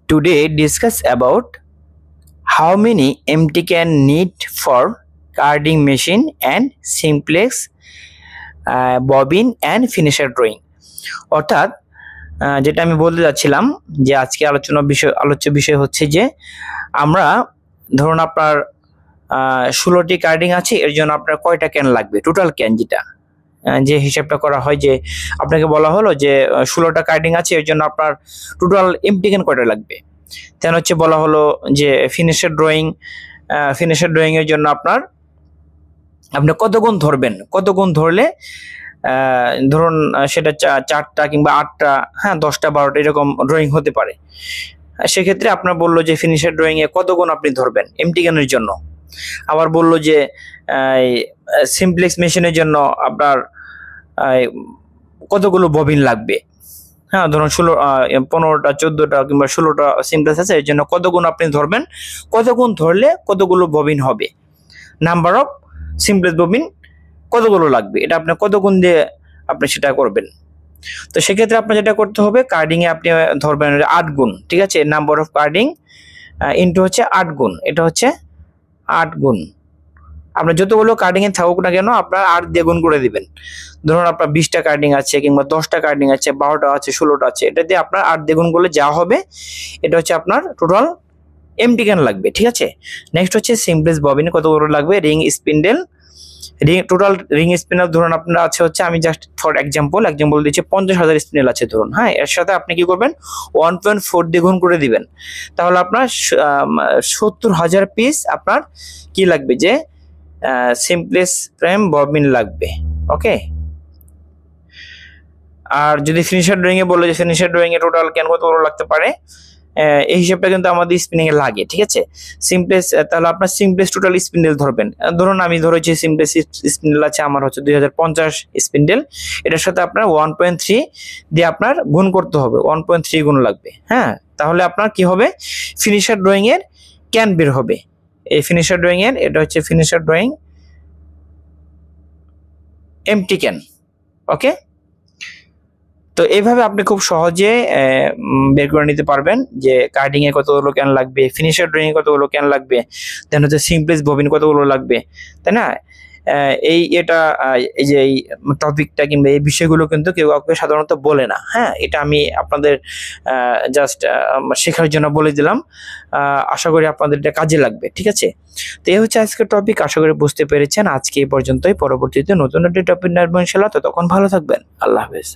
Today discuss about how many empty can need for carding machine and simplex bobbin and finisher drawing। অর্থাৎ যেটা আমি বলতে যাচ্ছিলাম যে আজকে আলোচ্য বিষয় হচ্ছে যে আমরা ধরুন আপনার 16টি কার্ডিং আছে, এর জন্য আপনার কয়টা ক্যান লাগবে, টোটাল ক্যান যেটা যে হিসাবটা করা হয়, যে আপনাকে বলা হলো যে 16টা কার্ডিং আছে, এর জন্য আপনার টোটাল এমটি ক্যান কয়টা লাগবে। তেন হচ্ছে বলা হলো যে ফিনিশার ড্রয়িং এর জন্য আপনি কত গুণ ধরবেন, কত গুণ ধরলে ধরুন সেটা 4টা কিংবা 8টা, হ্যাঁ 10টা 12টা এরকম ড্রয়িং হতে পারে। সেক্ষেত্রে আপনার বললো যে ফিনিশার ড্রয়িং এ কত গুণ আপনি ধরবেন এমটি ক্যানের জন্য। আবার বললো যে সিমপ্লেক্স মেশিনের জন্য আপনার কতগুলো ববিন লাগবে, হ্যাঁ ধরুন 15টা 14টা কিংবা 16টা সিমপ্লেক্স আছে, এর জন্য কত গুণ আপনি ধরবেন, কত গুণ ধরলে কতগুলো ববিন হবে, নাম্বার অফ সিমপ্লেক্স ববিন কতগুলো লাগবে, এটা আপনি কত গুণ দিয়ে আপনি সেটা করবেন। তো সেক্ষেত্রে আপনার যেটা করতে হবে, কার্ডিং এ আপনি ধরবেন 8 গুণ, ঠিক আছে, নাম্বার অফ কার্ডিং ইনটু হচ্ছে 8 গুণ, এটা হচ্ছে 8 গুণ। আপনার যতগুলো কার্ডিং এ থাকুক না কেন আপনার 8 দিয়ে গুণ করে দিবেন। ধরুন আপনার 20টা কার্ডিং আছে কিংবা 10টা কার্ডিং আছে, 12টা আছে, 16টা আছে, এটা দিয়ে আপনার 8 দিয়ে গুণ করলে যা হবে এটা হচ্ছে আপনার টোটাল এমটি ক্যান লাগবে, ঠিক আছে। নেক্সট হচ্ছে সিমপ্লেক্স ববিন কতগুলো লাগবে, ring spindle, total ring spindle ধরুন আপনার আছে হচ্ছে, আমি জাস্ট ফর এক্সাম্পল দিচ্ছি 50,000 স্পিন্ডেল আছে ধরুন, হ্যাঁ এর সাথে আপনি কি করবেন 1.4 দিয়ে গুণ করে দিবেন, তাহলে আপনার 70,000 পিস আপনার কি লাগবে, যে সিমপ্লেক্স ফ্রেম ববিন লাগবে। ওকে, আর যদি ফিনিশার ড্রয়িং এ বলে যে finisher drawing A total can কতগুলো লাগতে পারে, এই হিসাবটা কিন্তু আমাদের স্পিনিং এ লাগে, ঠিক আছে। সিমপ্লেক্স, তাহলে আপনার সিমপ্লেক্স টোটাল স্পিন্ডেল ধরবেন, ধরুন আমি ধরেছি সিমপ্লেক্স স্পিন্ডেল আছে আমার হচ্ছে 2050 স্পিন্ডেল, এটার সাথে আপনার 1.3 দিয়ে আপনার গুণ করতে হবে, 1.3 গুণ লাগবে, হ্যাঁ তাহলে আপনার কি হবে, ফিনিশার ড্রয়িং এর ক্যান বের হবে। এই ফিনিশার ড্রয়িং এর, এটা হচ্ছে ফিনিশার ড্রয়িং এমটি ক্যান। ওকে, তো এইভাবে আপনি খুব সহজে বের করে নিতে পারবেন যে কার্ডিং এ কতগুলো ক্যান লাগবে, ফিনিশার ড্রয়িং এ কতগুলো ক্যান লাগবে, দেন হচ্ছে সিমপ্লেক্স ববিন কতগুলো লাগবে, তাই না। এই যে এই টপিকটা কিংবা এই বিষয়গুলো কিন্তু কেউ কাউকে সাধারণত বলে না, হ্যাঁ এটা আমি আপনাদের জাস্ট শেখার জন্য বলে দিলাম। আশা করি আপনাদের এটা কাজে লাগবে, ঠিক আছে। তো এই হচ্ছে আজকের টপিক, আশা করি বুঝতে পেরেছেন। আজকে এই পর্যন্তই, পরবর্তীতে নতুন একটি টপিক নিয়ে আসবো ইনশাআল্লাহ। ততক্ষণ ভালো থাকবেন, আল্লাহ হাফেজ।